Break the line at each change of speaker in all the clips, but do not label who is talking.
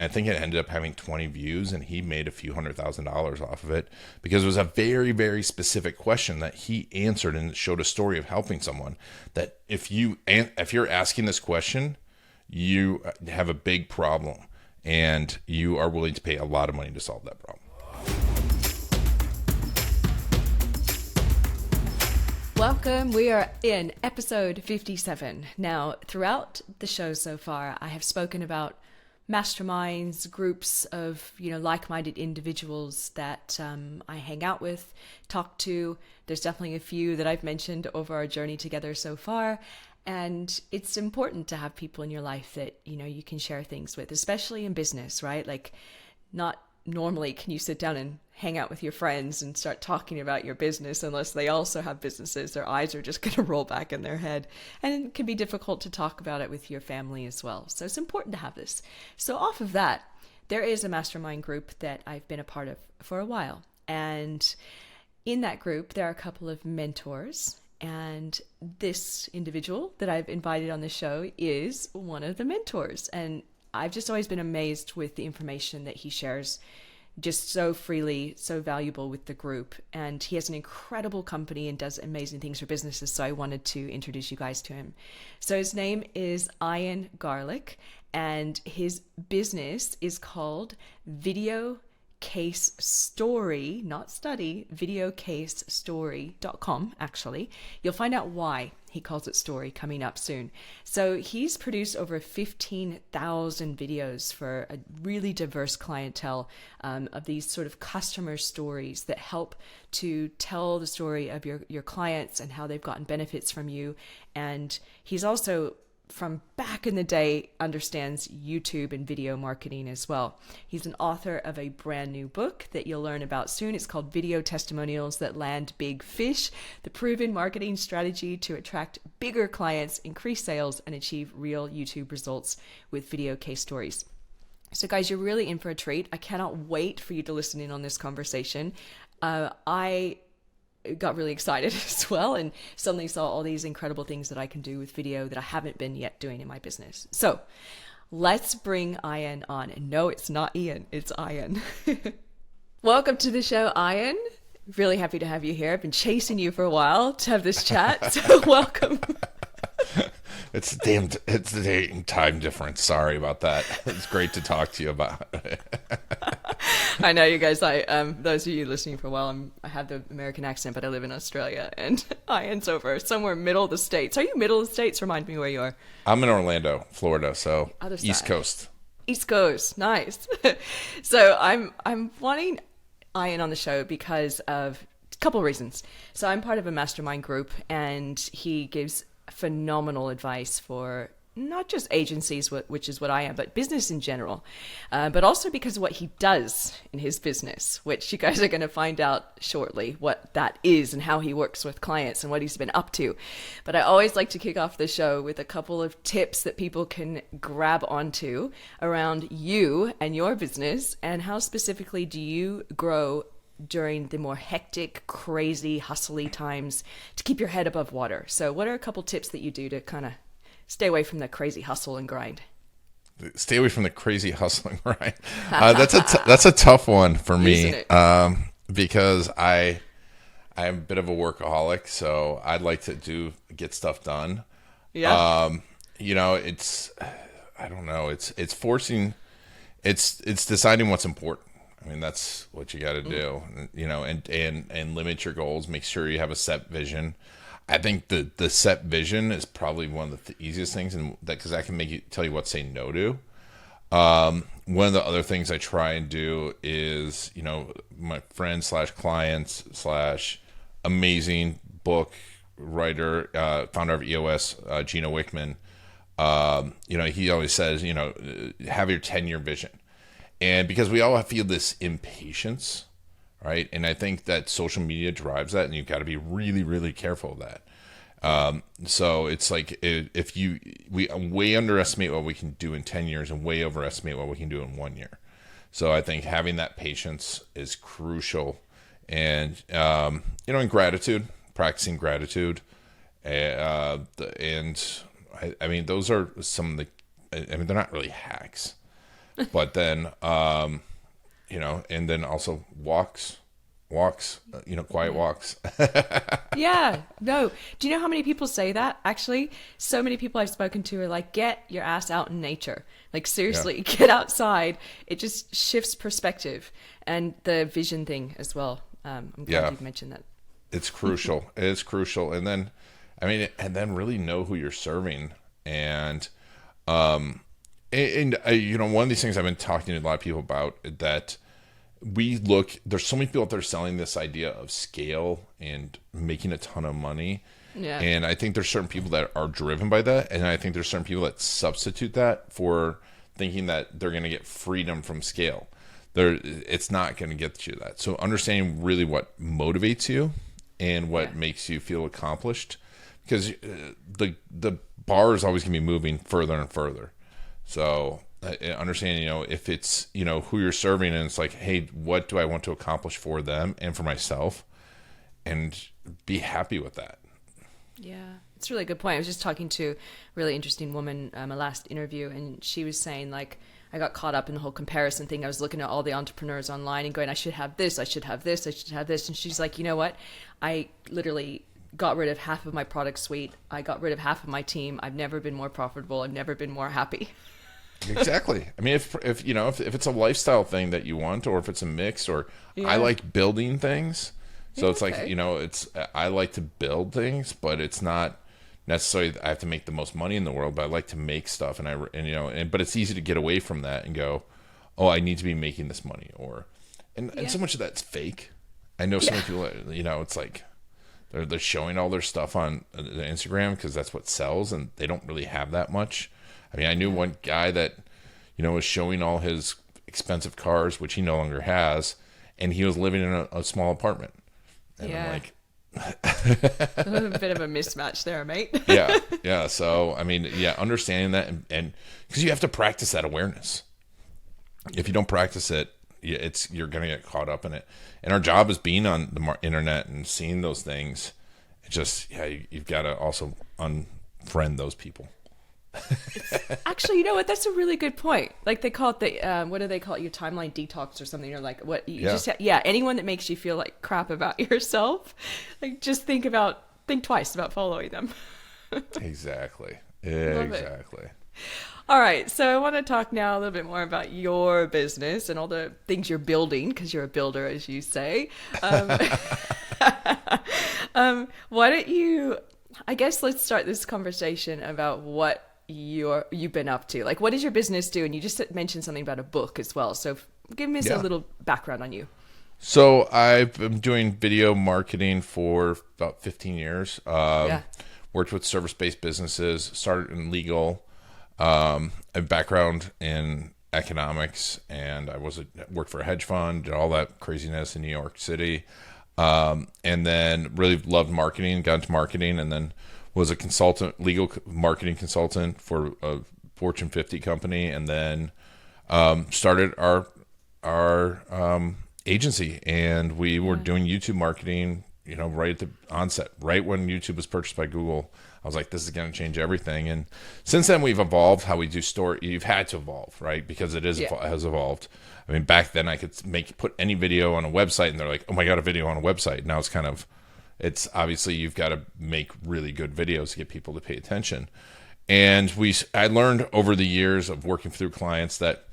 I think it ended up having 20 views, and he made a few $100,000 off of it because it was a very, very specific question that he answered, and it showed a story of helping someone. That if you're asking this question, you have a big problem, and you are willing to pay a lot of money to solve that problem.
Welcome. We are in episode 57. Now, throughout the show so far, I have spoken about masterminds, groups of, like-minded individuals that I hang out with, talk to. There's definitely a few that I've mentioned over our journey together so far. And it's important to have people in your life that, you can share things with, especially in business, right? Like, not normally can you sit down and hang out with your friends and start talking about your business unless they also have businesses. Their eyes are just going to roll back in their head, and it can be difficult to talk about it with your family as well. So it's important to have this. So off of that, there is a mastermind group that I've been a part of for a while, and in that group there are a couple of mentors, and this individual that I've invited on the show is one of the mentors. And I've just always been amazed with the information that he shares, just so freely, so valuable with the group. And he has an incredible company and does amazing things for businesses. So I wanted to introduce you guys to him. So his name is Ian Garlic, and his business is called Video Case Story, not study, videocasestory.com, actually. You'll find out why he calls it story coming up soon. So he's produced over 15,000 videos for a really diverse clientele of these sort of customer stories that help to tell the story of your clients and how they've gotten benefits from you. And he's also, from back in the day, understands YouTube and video marketing as well. He's an author of a brand new book that you'll learn about soon. It's called Video Testimonials That Land Big Fish, the proven marketing strategy to attract bigger clients, increase sales, and achieve real YouTube results with video case stories. So guys, you're really in for a treat. I cannot wait for you to listen in on this conversation. I got really excited as well, and suddenly saw all these incredible things that I can do with video that I haven't been yet doing in my business. So let's bring Ian on. And no, it's not Ian, it's Ian. Welcome to the show, Ian. Really happy to have you here. I've been chasing you for a while to have this chat, so welcome.
It's the dang time difference. Sorry about that. It's great to talk to you about it.
I know, you guys. Those of you listening for a while, I have the American accent, but I live in Australia, and Ian's over somewhere middle of the States. Are you middle of the States? Remind me where you are.
I'm in Orlando, Florida, so
Other side.
East Coast.
East Coast, nice. So I'm wanting Ian on the show because of a couple of reasons. So I'm part of a mastermind group, and he gives phenomenal advice for not just agencies, which is what I am, but business in general, but also because of what he does in his business, which you guys are going to find out shortly what that is and how he works with clients and what he's been up to. But I always like to kick off the show with a couple of tips that people can grab onto around you and your business, and how specifically do you grow during the more hectic, crazy, hustly times to keep your head above water. So what are a couple tips that you do to kind of stay away from the crazy hustle and grind?
Stay away from the crazy hustle and grind. That's a tough one for me, because I'm a bit of a workaholic, so I'd like to get stuff done.
Yeah.
I don't know. It's forcing. It's deciding what's important. I mean, that's what you got to do, and limit your goals. Make sure you have a set vision. I think the set vision is probably one of the easiest things, and because that can tell you what to say no to. One of the other things I try and do is, my friend / clients / amazing book writer, founder of EOS, Gino Wickman. He always says, have your 10-year vision. And because we all feel this impatience, right? And I think that social media drives that, and you've got to be really, really careful of that. So it's like we way underestimate what we can do in 10 years and way overestimate what we can do in 1 year. So I think having that patience is crucial. And, and gratitude, practicing gratitude. And I mean, those are some of the, they're not really hacks. but then, and then also walks, quiet walks.
Yeah, no. Do you know how many people say that? Actually, so many people I've spoken to are like, get your ass out in nature. Like,
Yeah.
seriously, get outside. It just shifts perspective and the vision thing as well. I'm glad
Yeah.
you've mentioned that.
It's crucial. It is crucial. And then, really know who you're serving. And one of these things I've been talking to a lot of people about that there's so many people out there selling this idea of scale and making a ton of money.
Yeah.
And I think there's certain people that are driven by that. And I think there's certain people that substitute that for thinking that they're going to get freedom from scale. It's not going to get you that. So understanding really what motivates you and what makes you feel accomplished, because the bar is always going to be moving further and further. So understanding, if it's, who you're serving, and it's like, hey, what do I want to accomplish for them and for myself, and be happy with that.
Yeah, it's a really good point. I was just talking to a really interesting woman, my last interview, and she was saying, like, I got caught up in the whole comparison thing. I was looking at all the entrepreneurs online and going, I should have this, I should have this, I should have this. And she's like, you know what? I literally got rid of half of my product suite. I got rid of half of my team. I've never been more profitable. I've never been more happy.
Exactly. I mean, if it's a lifestyle thing that you want, or if it's a mix, or I like building things. So it's like, I like to build things, but it's not necessarily I have to make the most money in the world, but I like to make stuff, but it's easy to get away from that and go, oh, I need to be making this money, and so much of that's fake. I know so many people, it's like they're showing all their stuff on Instagram because that's what sells, and they don't really have that much. I mean, I knew one guy that, was showing all his expensive cars, which he no longer has, and he was living in a small apartment. And I'm like,
a bit of a mismatch there, mate.
yeah. So, understanding that, and because you have to practice that awareness. If you don't practice it, you're going to get caught up in it. And our job is being on the internet and seeing those things. It just, you've got to also unfriend those people.
Actually, you know what? That's a really good point. Like, they call it what do they call it? Your timeline detox or something. Or like, what you just anyone that makes you feel like crap about yourself, like, just think twice about following them.
Exactly.
All right, so I want to talk now a little bit more about your business and all the things you're building, because you're a builder, as you say. Why don't you? I guess let's start this conversation about what you've been up to. Like, what does your business do? And you just mentioned something about a book as well. So give me a little background on you.
So I've been doing video marketing for about 15 years. Worked with service-based businesses, started in legal, a background in economics, and I worked for a hedge fund, did all that craziness in New York City. And then really loved marketing, got into marketing, and then was a consultant, legal marketing consultant for a Fortune 50 company, and then started our agency, and we were doing YouTube marketing, right at the onset, right when YouTube was purchased by Google. I was like, this is going to change everything. And since then, we've evolved how we do story. You've had to evolve, right? Because it has evolved. I mean, back then I could put any video on a website and they're like, oh my God, a video on a website. Now it's obviously you've got to make really good videos to get people to pay attention. And I learned over the years of working through clients that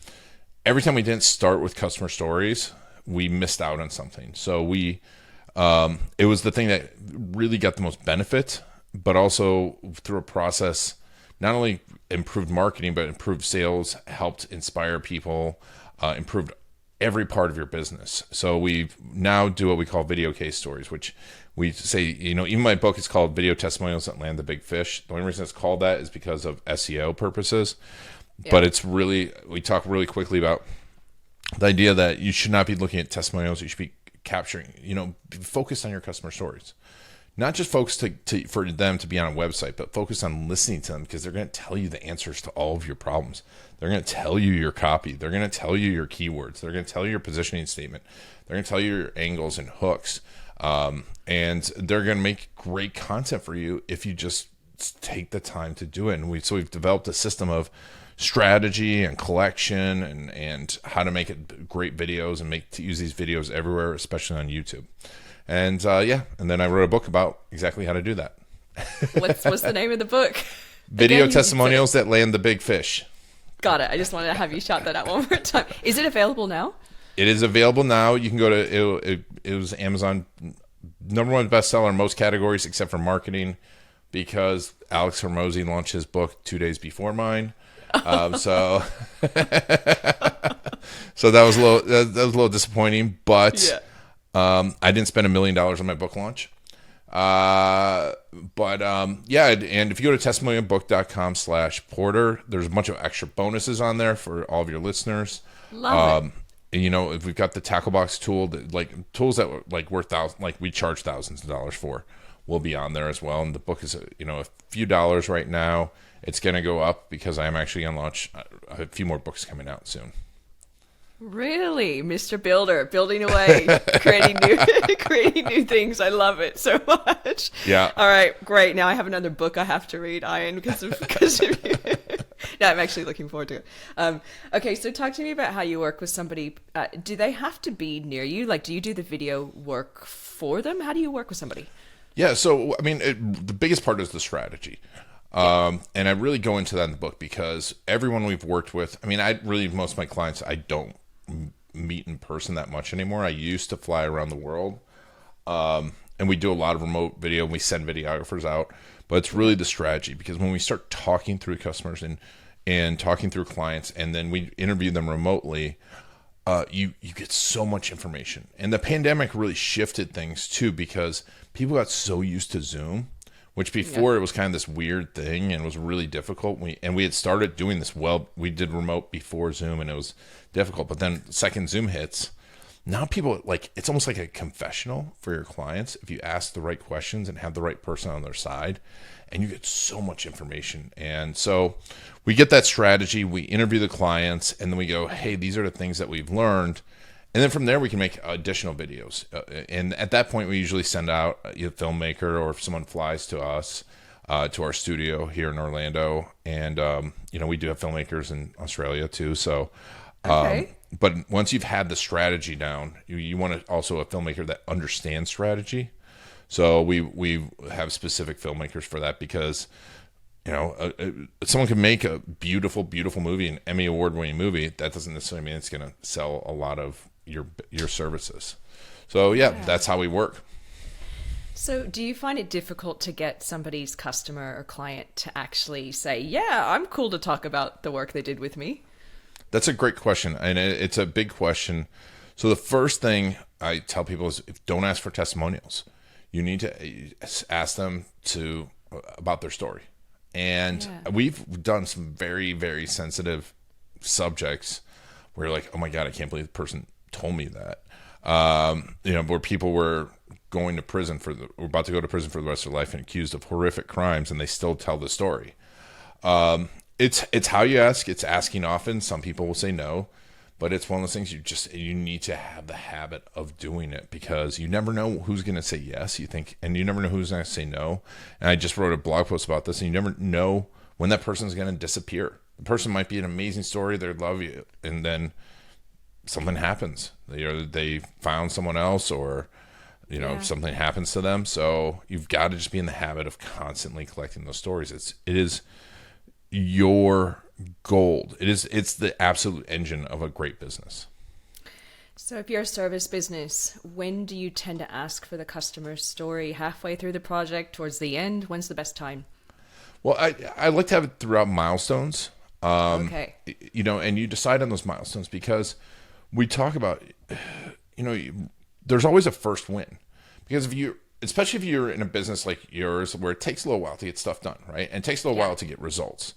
every time we didn't start with customer stories, we missed out on something. So it was the thing that really got the most benefit, but also through a process, not only improved marketing, but improved sales, helped inspire people, improved every part of your business. So we now do what we call video case stories, which we say, even my book is called Video Testimonials That Land the Big Fish. The only reason it's called that is because of SEO purposes. Yeah. But we talk really quickly about the idea that you should not be looking at testimonials. You should be capturing, be focused on your customer stories. Not just focus for them to be on a website, but focus on listening to them, because they're going to tell you the answers to all of your problems. They're going to tell you your copy. They're going to tell you your keywords. They're going to tell you your positioning statement. They're going to tell you your angles and hooks. And they're going to make great content for you if you just take the time to do it. And we've developed a system of strategy and collection and how to make it great videos and to use these videos everywhere, especially on YouTube. And and then I wrote a book about exactly how to do that.
What's the name of the book?
Video
Again,
testimonials that land the big fish.
Got it. I just wanted to have you shout that out one more time. Is it available now?
It is available now. You can go to it was Amazon #1 bestseller in most categories except for marketing, because Alex Hormozy launched his book 2 days before mine. So that was a little disappointing, but I didn't spend $1 million on my book launch. And if you go to testimonialbook.com/Porter, there's a bunch of extra bonuses on there for all of your listeners.
Love it.
And, if we've got the tackle box tool, tools that worth we charge thousands of dollars for, will be on there as well. And the book is a few dollars right now. It's going to go up because I am actually going to launch a few more books coming out soon.
Really, Mr. Builder, building away, creating new things. I love it so much.
Yeah.
All right, great. Now I have another book I have to read, Ian, because of you. No, I'm actually looking forward to it. Okay, so talk to me about how you work with somebody. Do they have to be near you? Like, do you do the video work for them? How do you work with somebody?
Yeah. So, I mean, the biggest part is the strategy. And I really go into that in the book because everyone we've worked with, I mean, most of my clients, I don't meet in person that much anymore. I used to fly around the world. And we do a lot of remote video and we send videographers out, but it's really the strategy, because when we start talking through customers and talking through clients, and then we interview them remotely, you get so much information. And the pandemic really shifted things too, because people got so used to Zoom, which before it was kind of this weird thing and was really difficult. We had started doing this we did remote before Zoom and it was difficult. But then second Zoom hits, now people it's almost like a confessional for your clients if you ask the right questions and have the right person on their side, and you get so much information. And so we get that strategy, we interview the clients, and then we go, hey, these are the things that we've learned. And then from there, we can make additional videos. And at that point, we usually send out a filmmaker, or if someone flies to us, to our studio here in Orlando. And, we do have filmmakers in Australia too. So, but once you've had the strategy down, you want also a filmmaker that understands strategy. So we have specific filmmakers for that, because someone can make a beautiful, beautiful movie, an Emmy award-winning movie. That doesn't necessarily mean it's going to sell a lot of your services. So that's how we work.
So do you find it difficult to get somebody's customer or client to actually say, yeah, I'm cool to talk about the work they did with me?
That's a great question, and it's a big question. So the first thing I tell people is, don't ask for testimonials. You need to ask them about their story. And we've done some very, very sensitive subjects where you're like, oh my God, I can't believe the person told me that. Where people were going to prison were about to go to prison for the rest of their life and accused of horrific crimes, and they still tell the story. It's how you ask. It's asking often. Some people will say no, but it's one of those things you need to have the habit of doing it, because you never know who's going to say yes, and you never know who's going to say no. And I just wrote a blog post about this, and you never know when that person's going to disappear. The person might be an amazing story. They love you. And then something happens. They found someone else, or, something happens to them. So you've got to just be in the habit of constantly collecting those stories. It is your gold. It's the absolute engine of a great business.
So if you're a service business, when do you tend to ask for the customer's story? Halfway through the project, towards the end? When's the best time?
Well, I like to have it throughout milestones.
Okay.
And you decide on those milestones, because we talk about, there's always a first win. Because especially if you're in a business like yours, where it takes a little while to get stuff done, right? And it takes a little while to get results.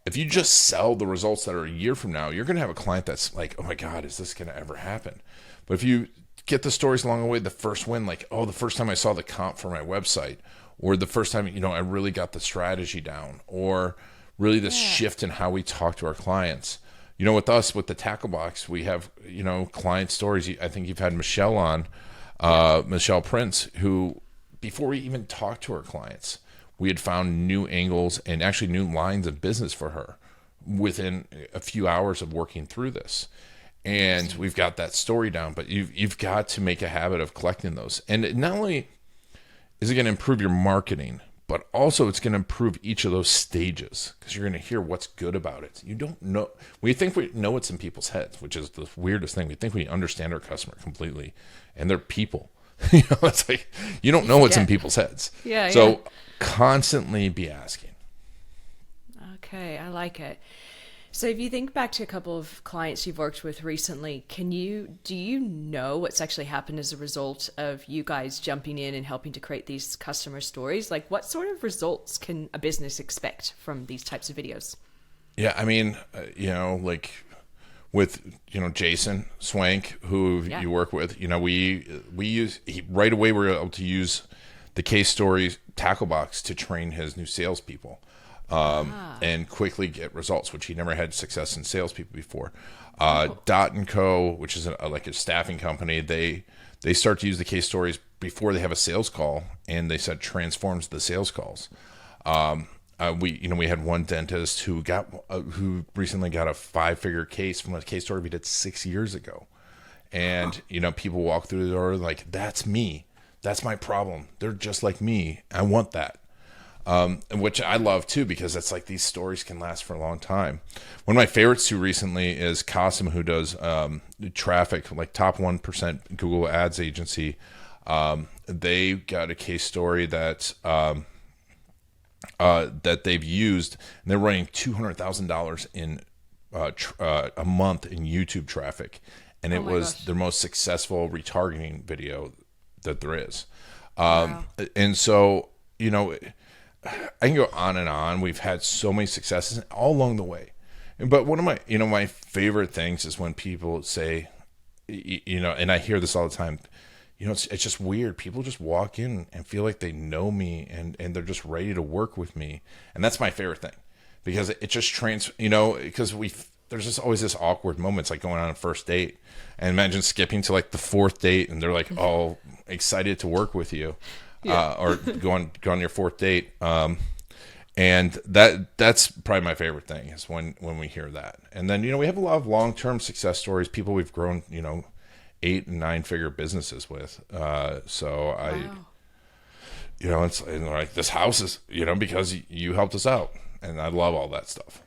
If you just sell the results that are a year from now, you're going to have a client that's like, oh my God, is this going to ever happen? But if you get the stories along the way, the first win, like, oh, the first time I saw the comp for my website, or the first time, I really got the strategy down, or really the shift in how we talk to our clients. With us, with the tackle box, we have, client stories. I think you've had Michelle on, Michelle Prince, who, before we even talked to our clients, we had found new angles and actually new lines of business for her, within a few hours of working through this. And we've got that story down, but you've got to make a habit of collecting those. And not only is it going to improve your marketing, but also it's going to improve each of those stages, because you're going to hear what's good about it. You don't know. We think we know what's in people's heads, which is the weirdest thing. We think we understand our customer completely, and they're people. It's like you don't know what's in people's heads.
Yeah.
So constantly be asking.
Okay, I like it. So if you think back to a couple of clients you've worked with recently, do you know what's actually happened as a result of you guys jumping in and helping to create these customer stories? Like, what sort of results can a business expect from these types of videos?
Yeah, I mean, like with Jason Swank, who you work with, right away we were able to use the case stories tackle box to train his new salespeople. And quickly get results, which he never had success in salespeople before. Dot & Co., which is like a staffing company, they start to use the case stories before they have a sales call, and they said transforms the sales calls. We had one dentist who recently got a 5-figure case from a case story we did 6 years ago, and people walk through the door like, that's me, that's my problem, they're just like me, I want that. Which I love too, because it's like these stories can last for a long time. One of my favorites too recently is Cosim, who does traffic, like top 1% Google Ads agency. They got a case story that they've used, and they're running $200,000 in a month in YouTube traffic, and it was their most successful retargeting video that there is.
Wow.
And so I can go on and on. We've had so many successes all along the way. But one of my, my favorite things is when people say, and I hear this all the time, it's just weird. People just walk in and feel like they know me, and they're just ready to work with me. And that's my favorite thing, because it just because there's just always this awkward moment. It's like going on a first date, and imagine skipping to like the 4th date and they're like all excited to work with you. Or go on your 4th date. And that's probably my favorite thing, is when we hear that. And then, we have a lot of long-term success stories, people we've grown, 8 and 9-figure businesses with. It's like, this house is, because you helped us out. And I love all that stuff.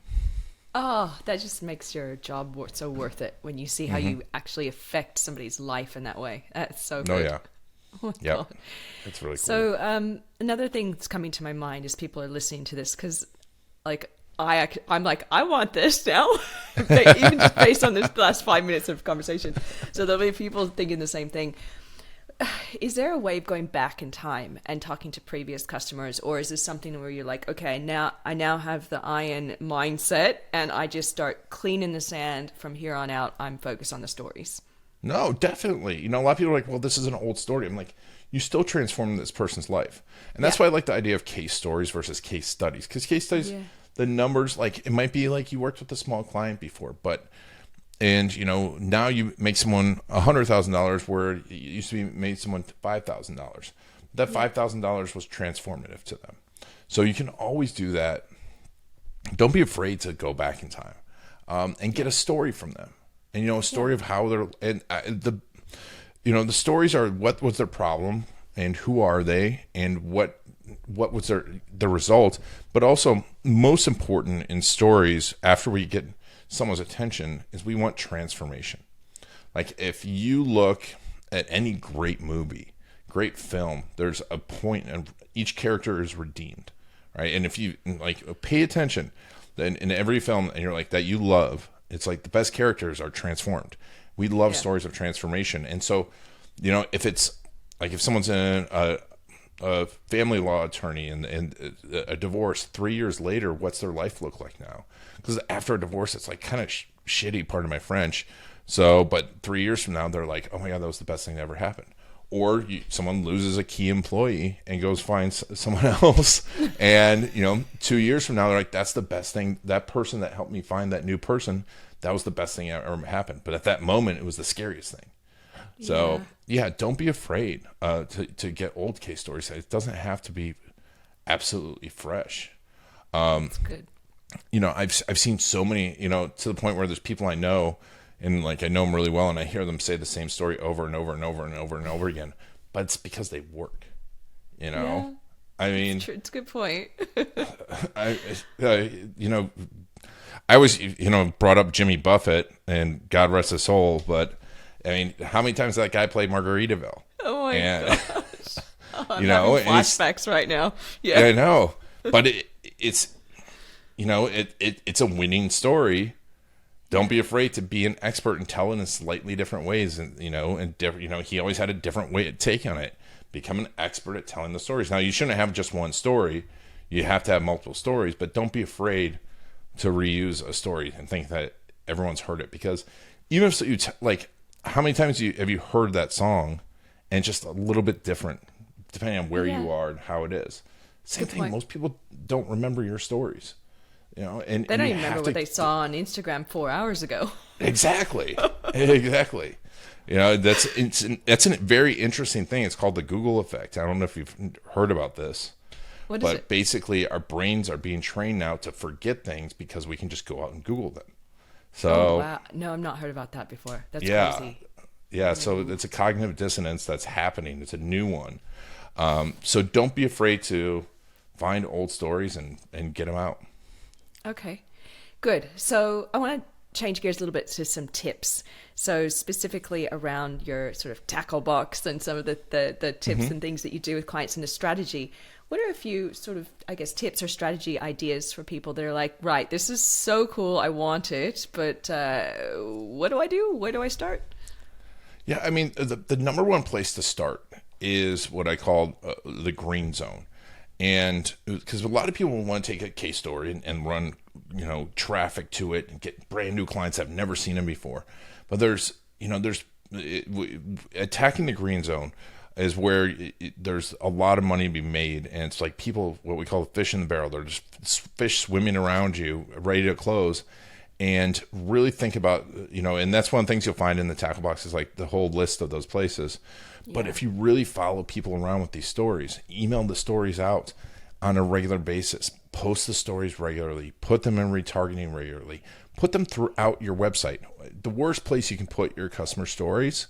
Oh, that just makes your job so worth it when you see how you actually affect somebody's life in that way. That's so good.
Oh, yeah.
Oh,
yeah,
God.
it's really cool.
So another thing that's coming to my mind as people are listening to this, because I'm like, I want this now, even just based on this last 5 minutes of conversation. So there'll be people thinking the same thing. Is there a way of going back in time and talking to previous customers, or is this something where you're like, okay, I now have the iron mindset and I just start cleaning the sand from here on out? I'm focused on the stories.
No, definitely. A lot of people are like, well, this is an old story. I'm like, you still transform this person's life. And that's why I like the idea of case stories versus case studies. Because case studies, the numbers, like, it might be like you worked with a small client before, now you make someone $100,000 where it used to be made someone $5,000. That $5,000 was transformative to them. So you can always do that. Don't be afraid to go back in time and get a story from them. And, a story of how they're, and the stories are what was their problem and who are they and what was the result. But also, most important in stories, after we get someone's attention, is we want transformation. Like, if you look at any great movie, great film, there's a point and each character is redeemed, right? And if you pay attention, then in every film and you're like that you love, it's like the best characters are transformed. We love stories of transformation. And so, if it's like, if someone's in a family law attorney and a divorce, 3 years later, what's their life look like now? Because after a divorce, it's like kind of shitty, pardon my French. So, but 3 years from now, they're like, oh my God, that was the best thing that ever happened. Or someone loses a key employee and goes find someone else. And, 2 years from now, they're like, that's the best thing. That person that helped me find that new person, that was the best thing that ever happened. But at that moment, it was the scariest thing. So, don't be afraid to get old case stories. It doesn't have to be absolutely fresh.
That's good.
I've seen so many, to the point where there's people I know, and like I know them really well, and I hear them say the same story over and over and over and over and over again, but it's because they work.
Yeah,
I mean,
it's a good point.
I, I was, brought up Jimmy Buffett, and God rest his soul, but I mean, how many times that guy played Margaritaville?
Oh my
And,
gosh. Oh, I'm
you know,
having
and
flashbacks right now. Yeah.
I know, but it's, it's a winning story. Don't be afraid to be an expert and tell it in slightly different ways, and he always had a different way to take on it. Become an expert at telling the stories. Now, you shouldn't have just one story; you have to have multiple stories. But don't be afraid to reuse a story and think that everyone's heard it, because even if you like, how many times have you heard that song, and just a little bit different depending on where you are and how it is. Same
Good
thing.
point.
Most people don't remember your stories. And
They don't
you
even remember
have
what
to-
they saw on Instagram 4 hours ago.
Exactly. Exactly. That's a very interesting thing. It's called the Google effect. I don't know if you've heard about this,
What is
but
it?
basically our brains are being trained now to forget things because we can just go out and Google them. So
Oh, wow. No, I've not heard about that before. That's
yeah,
crazy.
yeah. So it's a cognitive dissonance that's happening. It's a new one. So don't be afraid to find old stories and get them out.
Okay, good. So I want to change gears a little bit to some tips. So specifically around your sort of tackle box and some of the tips and things that you do with clients and the strategy. What are a few sort of, I guess, tips or strategy ideas for people that are like, right, this is so cool, I want it, but what do I do? Where do I start?
Yeah, I mean, the number one place to start is what I call the green zone. And because a lot of people want to take a case story and run, traffic to it and get brand new clients that have never seen them before. But attacking the green zone is where there's a lot of money to be made. And it's like people, what we call fish in the barrel. They're just fish swimming around you, ready to close. And really think about, and that's one of the things you'll find in the tackle box is like the whole list of those places. But if you really follow people around with these stories, email the stories out on a regular basis, post the stories regularly, put them in retargeting regularly, put them throughout your website. The worst place you can put your customer stories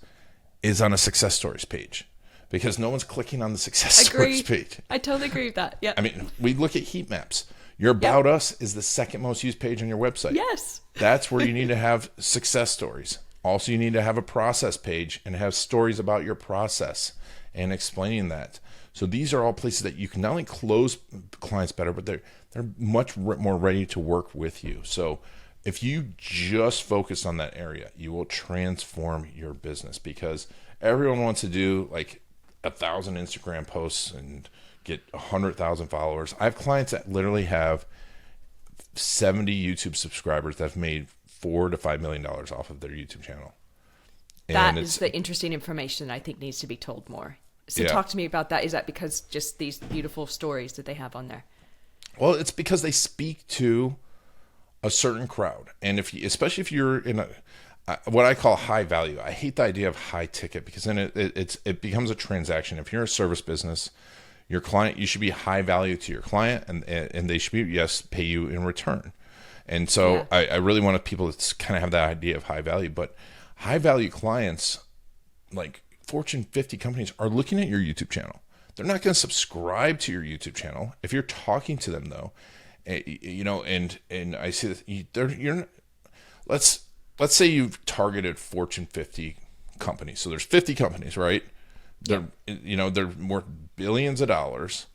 is on a success stories page, because no one's clicking on the success stories page.
I totally agree with that. Yeah.
I mean, we look at heat maps. Your About Us is the second most used page on your website.
Yes.
That's where you need to have success stories. Also, you need to have a process page and have stories about your process and explaining that. So these are all places that you can not only close clients better, but they're much more ready to work with you. So if you just focus on that area, you will transform your business, because everyone wants to do like 1,000 Instagram posts and get 100,000 followers. I have clients that literally have 70 YouTube subscribers that have made $4 to $5 million off of their YouTube channel.
That is the interesting information I think needs to be told more. So talk to me about that. Is that because just these beautiful stories that they have on there?
Well, it's because they speak to a certain crowd. And especially if you're in what I call high value. I hate the idea of high ticket, because then it becomes a transaction. If you're a service business, your client, you should be high value to your client, and they should pay you in return. And so I really want people to kind of have that idea of high value. But high value clients, like Fortune 50 companies, are looking at your YouTube channel. They're not going to subscribe to your YouTube channel. If you're talking to them though, and I see that let's say you've targeted Fortune 50 companies. So there's 50 companies, right? They're worth billions of dollars.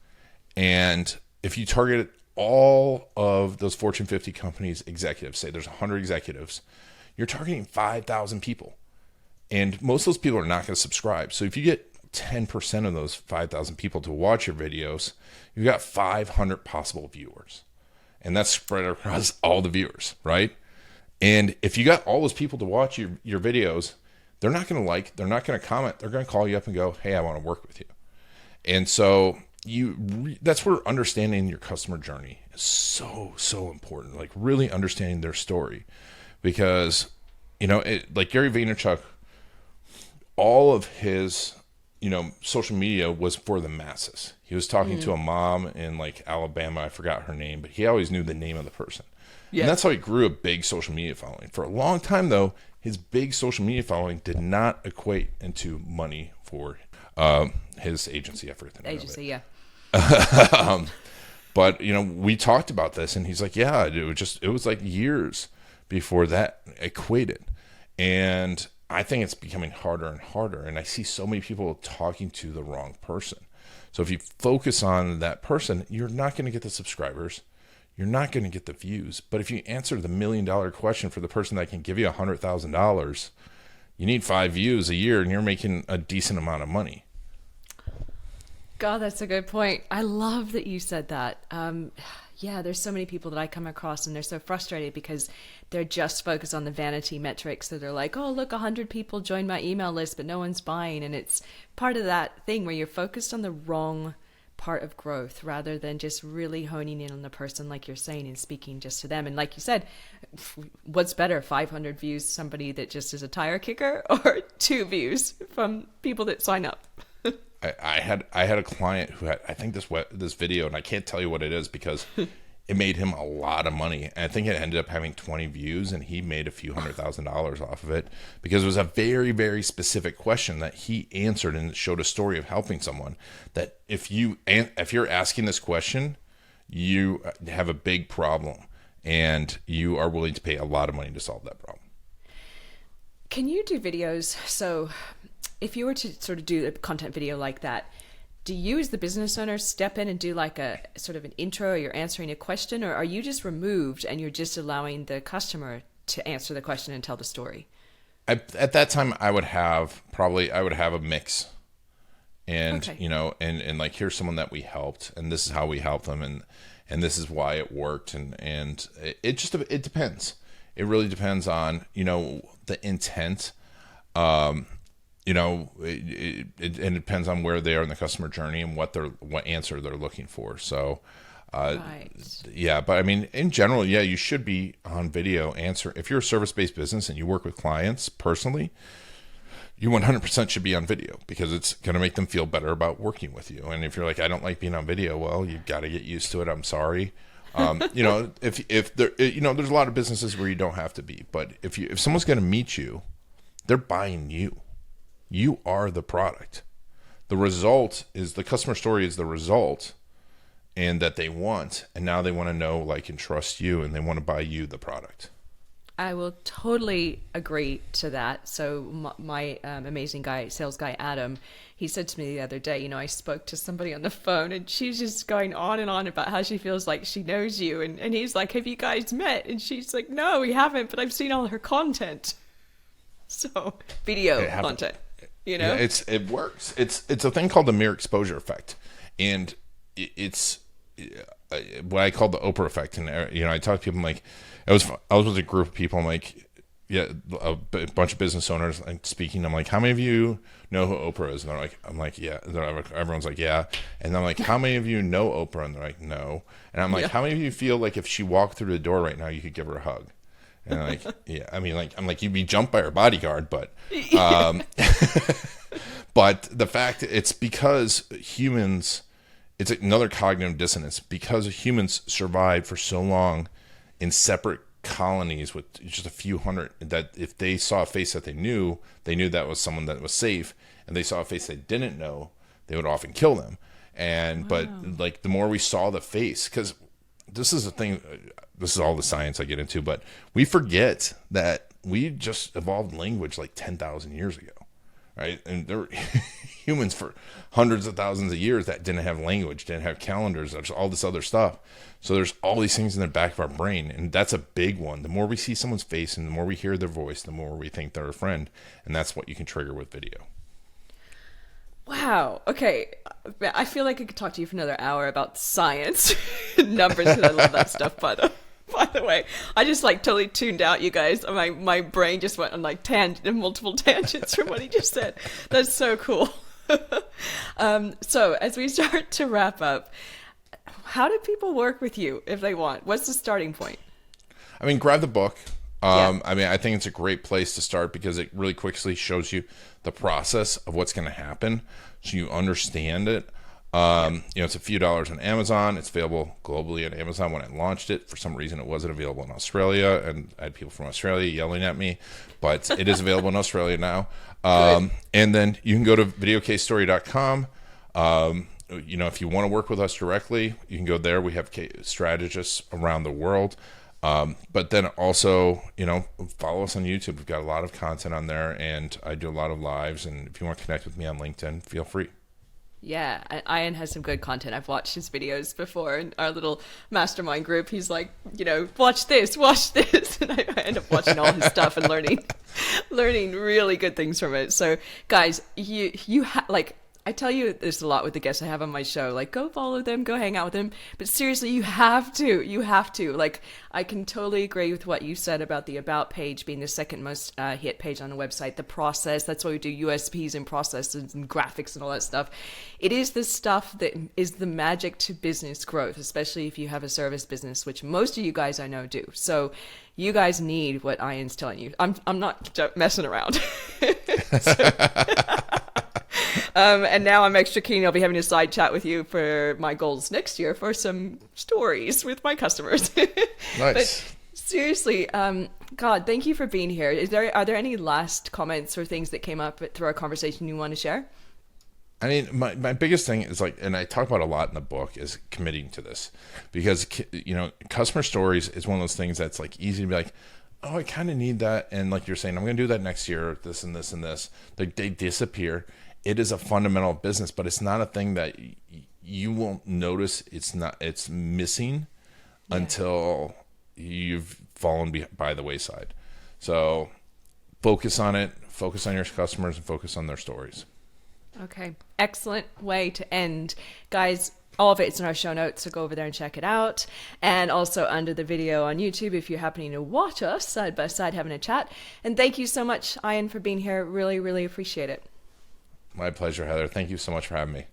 And if you target all of those Fortune 50 companies executives, say there's 100 executives, you're targeting 5,000 people. And most of those people are not going to subscribe. So if you get 10% of those 5,000 people to watch your videos, you've got 500 possible viewers. And that's spread across all the viewers, right? And if you got all those people to watch your videos, they're not going to they're not going to comment. They're going to call you up and go, hey, I want to work with you. And so that's where understanding your customer journey is so, so important. Like really understanding their story, because, like Gary Vaynerchuk, all of his, social media was for the masses. He was talking to a mom in like Alabama. I forgot her name, but he always knew the name of the person. And that's how he grew a big social media following. For a long time, though, his big social media following did not equate into money for his agency effort.
Agency, yeah.
But, we talked about this, and he's like, yeah, it was like years before that equated. And I think it's becoming harder and harder. And I see so many people talking to the wrong person. So if you focus on that person, you're not going to get the subscribers. You're not going to get the views. But if you answer the $1 million question for the person that can give you $100,000, you need 5 views a year, and you're making a decent amount of money.
God, that's a good point. I love that you said that. There's so many people that I come across, and they're so frustrated because they're just focused on the vanity metrics. So they're like, oh, look, 100 people joined my email list, but no one's buying. And it's part of that thing where you're focused on the wrong part of growth rather than just really honing in on the person, like you're saying, and speaking just to them. And like you said, what's better, 500 views, somebody that just is a tire kicker, or 2 views from people that sign up?
I had a client who had, I think, this video, and I can't tell you what it is because it made him a lot of money. And I think it ended up having 20 views, and he made a few $100,000 off of it because it was a very, very specific question that he answered, and it showed a story of helping someone. That if you're asking this question, you have a big problem, and you are willing to pay a lot of money to solve that problem.
Can you do videos? So if you were to sort of do a content video like that, do you as the business owner step in and do like a sort of an intro, or you're answering a question, or are you just removed and you're just allowing the customer to answer the question and tell the story?
At that time, I would have a mix, and
Okay.
and like, here's someone that we helped, and this is how we helped them, and this is why it worked, and it depends. It really depends on the intent. It depends on where they are in the customer journey and what answer they're looking for. So,
Right.
yeah, but I mean, in general, yeah, you should be on video answer. If you're a service-based business and you work with clients personally, you 100% should be on video because it's going to make them feel better about working with you. And if you're like, I don't like being on video, well, you got to get used to it. I'm sorry. If there, there's a lot of businesses where you don't have to be, but if someone's going to meet you, they're buying you. You are the product. The result is the customer story is the result, and that they want, and now they want to know, like, and trust you, and they want to buy you the product.
I will totally agree to that. So my amazing sales guy, Adam, he said to me the other day, I spoke to somebody on the phone, and she's just going on and on about how she feels like she knows you. And he's like, have you guys met? And she's like, no, we haven't, but I've seen all her content. So video content,
Yeah, it works. It's a thing called the mere exposure effect. And it's what I call the Oprah effect. And, I talk to people, I'm like, I was with a group of people, I'm like, yeah, a bunch of business owners, like, speaking. I'm like, how many of you know who Oprah is? And I'm like, yeah. Everyone's like, yeah. And I'm like, how many of you know Oprah? And they're like, no. And I'm like, how many of you feel like if she walked through the door right now, you could give her a hug? And I'm like, yeah. I mean, like, I'm like, you'd be jumped by her bodyguard, but, but the fact, it's because humans, it's another cognitive dissonance, because humans survived for so long in separate colonies with just a few hundred, that if they saw a face that they knew that was someone that was safe, and they saw a face they didn't know, they would often kill them. And, but like, the more we saw the face, because this is the thing, this is all the science I get into, but we forget that we just evolved language like 10,000 years ago, right? And there were humans for hundreds of thousands of years that didn't have language, didn't have calendars, there's all this other stuff. So there's all these things in the back of our brain, and that's a big one. The more we see someone's face and the more we hear their voice, the more we think they're a friend, and that's what you can trigger with video.
Wow. Okay. I feel like I could talk to you for another hour about science and numbers, because I love that stuff. By the way, I just like totally tuned out, you guys. My brain just went on like multiple tangents from what he just said. That's so cool. So as we start to wrap up, how do people work with you if they want? What's the starting point?
I mean, grab the book. I mean, I think it's a great place to start because it really quickly shows you the process of what's going to happen, so you understand it. It's a few dollars on Amazon. It's available globally on Amazon. When I launched it, for some reason, it wasn't available in Australia, and I had people from Australia yelling at me, but it is available in Australia now. And then you can go to videocasestory.com. If you want to work with us directly, you can go there. We have strategists around the world. But then also, follow us on YouTube. We've got a lot of content on there, and I do a lot of lives. And if you want to connect with me on LinkedIn, feel free.
Yeah, Ian has some good content. I've watched his videos before in our little mastermind group. He's like, watch this, and I end up watching all his stuff and learning really good things from it. So, guys, I tell you this a lot with the guests I have on my show, like, go follow them, go hang out with them. But seriously, you have to. Like, I can totally agree with what you said about the About page being the second most hit page on the website. The process, that's why we do USPs and processes and graphics and all that stuff. It is the stuff that is the magic to business growth, especially if you have a service business, which most of you guys I know do. So you guys need what Ian's telling you. I'm not messing around. And now I'm extra keen. I'll be having a side chat with you for my goals next year for some stories with my customers.
Nice.
But seriously, God, thank you for being here. Are there any last comments or things that came up through our conversation you want to share?
I mean, my biggest thing is and I talk about a lot in the book, is committing to this, because, customer stories is one of those things that's easy to be like, oh, I kind of need that. And like you're saying, I'm going to do that next year, this and this and this. They disappear. It is a fundamental business, but it's not a thing that you won't notice. It's missing until you've fallen by the wayside. So focus on it, focus on your customers, and focus on their stories.
Okay. Excellent way to end. Guys, all of it's in our show notes, so go over there and check it out. And also under the video on YouTube if you're happening to watch us side by side having a chat. And thank you so much, Ian, for being here. Really, really appreciate it.
My pleasure, Heather. Thank you so much for having me.